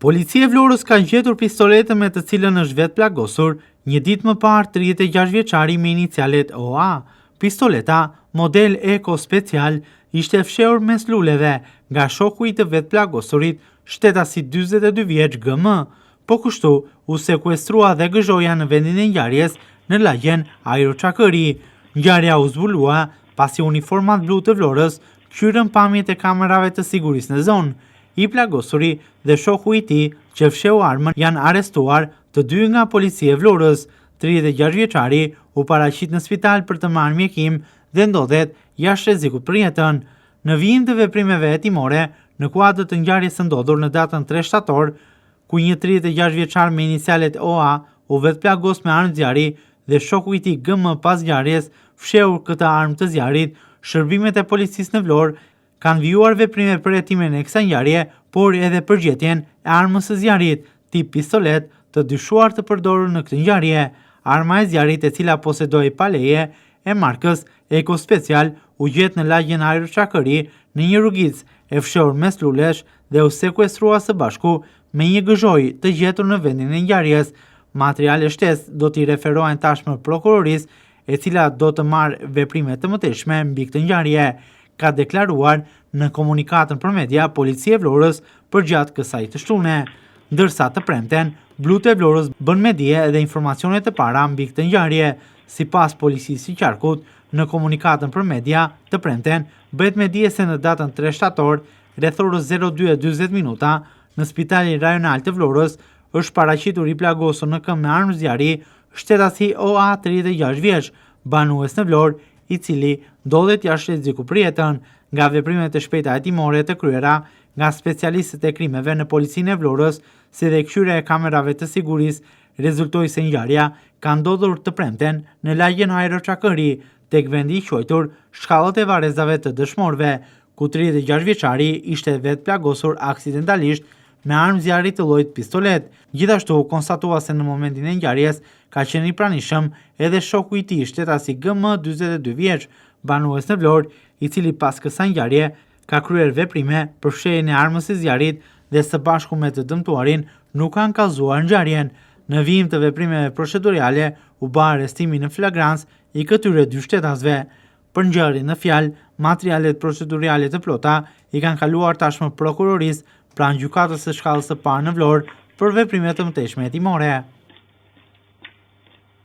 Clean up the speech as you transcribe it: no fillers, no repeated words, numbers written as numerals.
Policia e Vlorës ka gjetur pistoletën me të cilën është vetë plagosur një ditë më parë 36 vjeçari me inicialet OA. Pistoleta, model Eko Special, ishte fshehur mes luleve nga shoku i të vetë plagosurit, shtetasi 42 vjeç GM, po kështu u sekuestrua dhe gëzhoja në vendin e ngjarjes në lagjen Ajroçakëri. Ngjarja u zbulua pasi uniformat blu të Vlorës kthyrën pamjet e kamerave të sigurisë në zonë. I plagosuri dhe shoku i tij që fsheu armën janë arrestuar të dy nga policia e Vlorës. 36 vjeçari u paraqit në spital për të marrë mjekim dhe ndodhet jashtë rrezikut për jetën. Në vijim të veprimeve hetimore, në kuadër të ngjarjes së ndodhur në datën 3 shtator, ku një 36 vjeçar me inicialet OA u vetplagos me armë zjarri dhe shoku i tij GM pas ngjarjes fshehur këtë armë të zjarrit, shërbimet e policisë në Vlorë kanë vijuar veprime për hetimin e kësaj ngjarje, por edhe përgjetjen e armës së zjarrit, tip pistolet, të dyshuar të përdorur në këtë ngjarje. Arma e zjarrit, e cila posedoi pa leje, e markës Eko Special, u gjet në lagjen Ajroçakëri në një rrugicë e fshehur mes lulesh dhe u sekuestrua së bashku me një gëzhoj të gjetur në vendin e ngjarjes. Materiale shtesë do t'i referohen tashmë prokurorisë, e cila do të marrë veprime të mëtejshme mbi këtë ngjarje, ka deklaruar në komunikatën për media Policia e Vlorës përgjatë kësaj të shtune. Ndërsa të premten, Blut e Vlorës bën me dije edhe informacione të para mbi këtë ngjarje. Sipas policisë së qarkut, në komunikatën për media të premten, bëhet me dije se në datën 3 shtator, rreth orës 02:40 minuta, në Spitalin Rajonal të Vlorës është paraqitur i plagosur në këmbë me armë zjarri shtetasi OA 36 vjeç, banues në Vlorë, i cili ndodhet jashtë rrezikut për jetën. Nga veprimet e shpejta hetimore të kryera nga specialistët e krimeve në policinë e Vlorës, si dhe kthyrja e kamerave të sigurisë, rezultoi se ngjarja ka ndodhur të premten në lagjen Ajroçakëri, tek vendi i quajtur Shkallët e Varrezave të dëshmorëve, ku 36 vjeçari ishte vetë plagosur aksidentalisht me armë zjarri të llojit pistolet. Gjithashtu konstatua se në momentin e ngjarjes ka qenë i pranishëm edhe shoku i tij, shtetasi GM 42 vjeç, banues në Vlorë, i cili pas kësaj ngjarje ka kryer veprime për fshehjen e armës së zjarrit dhe së bashku me të dëmtuarin nuk kanë kallzuar ngjarjen. Në vijim të veprimeve procedurale u bë arrestimi në flagrancë i këtyre dy shtetasve. Për ngjarjen në fjalë, materialet procedurale të plota i kanë kaluar tashmë prokurorisë pranë gjykatës së shkallës së parë në Vlorë për veprime të mëtejshme hetimore.